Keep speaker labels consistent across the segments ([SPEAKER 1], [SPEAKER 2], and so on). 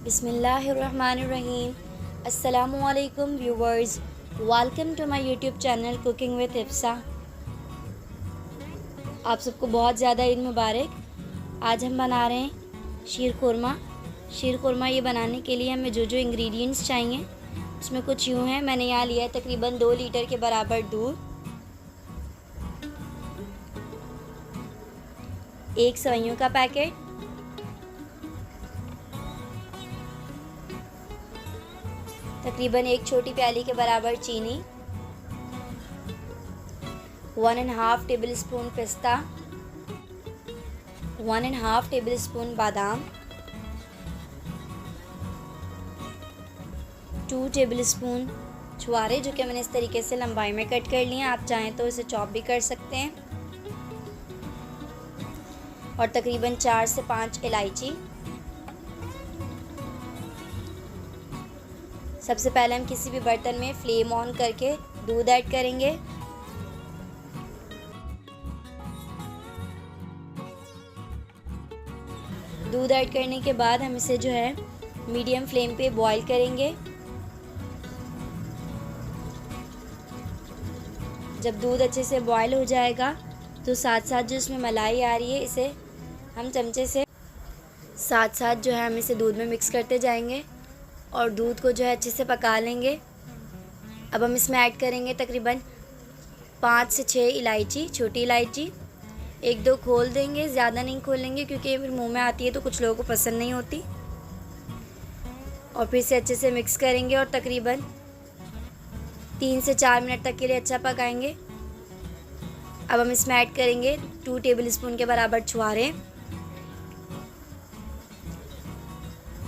[SPEAKER 1] बिस्मिल्लाहिर्रहमानिर्रहीम। अस्सलामुअलैकुम viewers, welcome to my YouTube channel cooking with Hifsa. आप सबको बहुत ज़्यादा ईद मुबारक। आज हम बना रहे हैं शीर खुरमा। शीर खुरमा ये बनाने के लिए हमें जो जो इंग्रेडिएंट्स चाहिए उसमें कुछ यूँ हैं। मैंने यहाँ लिया है तकरीबन 2 लीटर के बराबर दूध, 1 सेवइयों का पैकेट, तकरीबन 1 छोटी प्याली के बराबर चीनी, 1½ टेबल स्पून पिस्ता, 1½ टेबल स्पून बादाम, 2 टेबल स्पून छुआरे जो कि मैंने इस तरीके से लंबाई में कट कर लिए हैं। आप चाहें तो इसे चॉप भी कर सकते हैं। और तकरीबन 4 से 5 इलायची। सबसे पहले हम किसी भी बर्तन में फ्लेम ऑन करके दूध ऐड करेंगे। दूध ऐड करने के बाद हम इसे जो है मीडियम फ्लेम पे बॉईल करेंगे। जब दूध अच्छे से बॉईल हो जाएगा तो साथ साथ जो इसमें मलाई आ रही है इसे हम चमचे से साथ साथ जो है हम इसे दूध में मिक्स करते जाएंगे और दूध को जो है अच्छे से पका लेंगे। अब हम इसमें ऐड करेंगे तकरीबन 5 से 6 इलायची, छोटी इलायची। 1-2 खोल देंगे, ज़्यादा नहीं खोलेंगे क्योंकि ये फिर मुंह में आती है तो कुछ लोगों को पसंद नहीं होती। और फिर से अच्छे से मिक्स करेंगे और तकरीबन 3 से 4 मिनट तक के लिए अच्छा पकाएंगे। अब हम इसमें ऐड करेंगे 2 टेबल स्पून के बराबर छुआरे,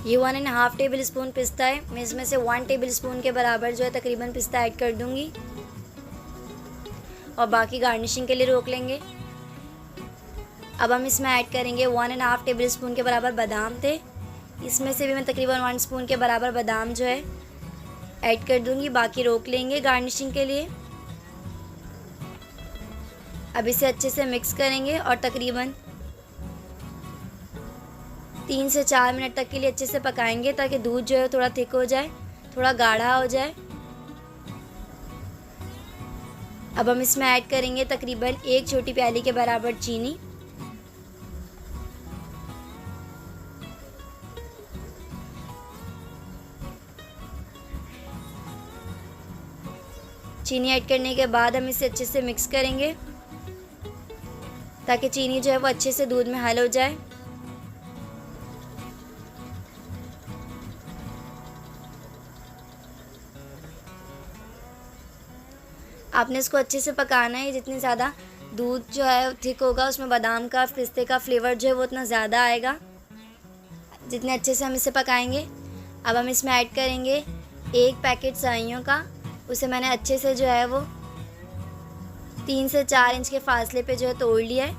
[SPEAKER 1] ये 1½ टेबल स्पून पिस्ता है। मैं इसमें से 1 टेबल स्पून के बराबर जो है तकरीबन पिस्ता ऐड कर दूंगी और बाकी गार्निशिंग के लिए रोक लेंगे। अब हम इसमें ऐड करेंगे 1½ टेबल स्पून के बराबर बादाम थे। इसमें से भी मैं तकरीबन 1 स्पून के बराबर बादाम जो है ऐड कर दूंगी, बाकी रोक लेंगे गार्निशिंग के लिए। अब इसे अच्छे से मिक्स करेंगे और तकरीबन 3 से 4 मिनट तक के लिए अच्छे से पकाएंगे ताकि दूध जो है थोड़ा थिक हो जाए, थोड़ा गाढ़ा हो जाए। अब हम इसमें ऐड करेंगे तकरीबन 1 छोटी प्याली के बराबर चीनी। चीनी ऐड करने के बाद हम इसे अच्छे से मिक्स करेंगे ताकि चीनी जो है वो अच्छे से दूध में हल हो जाए। आपने इसको अच्छे से पकाना है। जितनी ज़्यादा दूध जो है थिक होगा उसमें बादाम का, पिस्ते का फ्लेवर जो है वो उतना ज़्यादा आएगा जितने अच्छे से हम इसे पकाएंगे। अब हम इसमें ऐड करेंगे 1 पैकेट सेवइयों का। उसे मैंने अच्छे से जो है वो 3 से 4 इंच के फासले पे जो है तोड़ लिया है।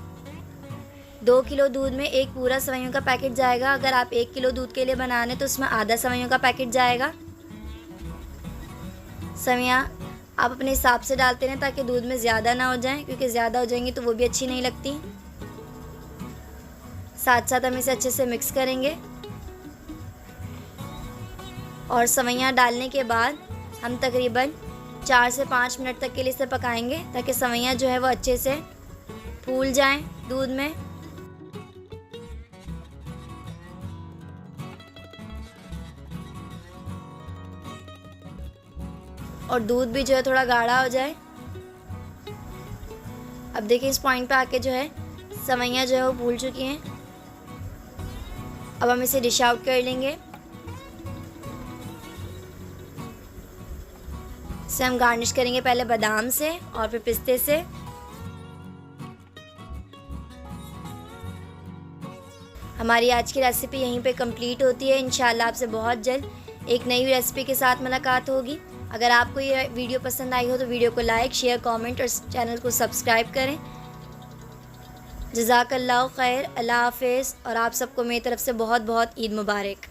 [SPEAKER 1] 2 किलो दूध में 1 पूरा सेवइयों का पैकेट जाएगा। अगर आप 1 किलो दूध के लिए बना रहे तो उसमें आधा सेवइयों का पैकेट जाएगा। सेवइयाँ आप अपने हिसाब से डालते रहें ताकि दूध में ज़्यादा ना हो जाए, क्योंकि ज़्यादा हो जाएंगी तो वो भी अच्छी नहीं लगती। साथ साथ हम इसे अच्छे से मिक्स करेंगे और सेवइयाँ डालने के बाद हम तकरीबन 4 से 5 मिनट तक के लिए इसे पकाएंगे ताकि सेवइयाँ जो है वो अच्छे से फूल जाएं दूध में। और दूध भी जो है थोड़ा गाढ़ा हो जाए। अब देखिए इस पॉइंट पे आके जो है सेवइयाँ जो है वो फूल चुकी हैं। अब हम इसे डिश आउट कर लेंगे। इसे हम गार्निश करेंगे पहले बादाम से और फिर पिस्ते से। हमारी आज की रेसिपी यहीं पे कंप्लीट होती है। इंशाल्लाह आपसे बहुत जल्द एक नई रेसिपी के साथ मुलाकात होगी। अगर आपको ये वीडियो पसंद आई हो तो वीडियो को लाइक, शेयर, कमेंट और चैनल को सब्सक्राइब करें। जज़ाकल्लाहु खैर, अल्लाह हाफ़िज़ और आप सबको मेरी तरफ से बहुत बहुत ईद मुबारक।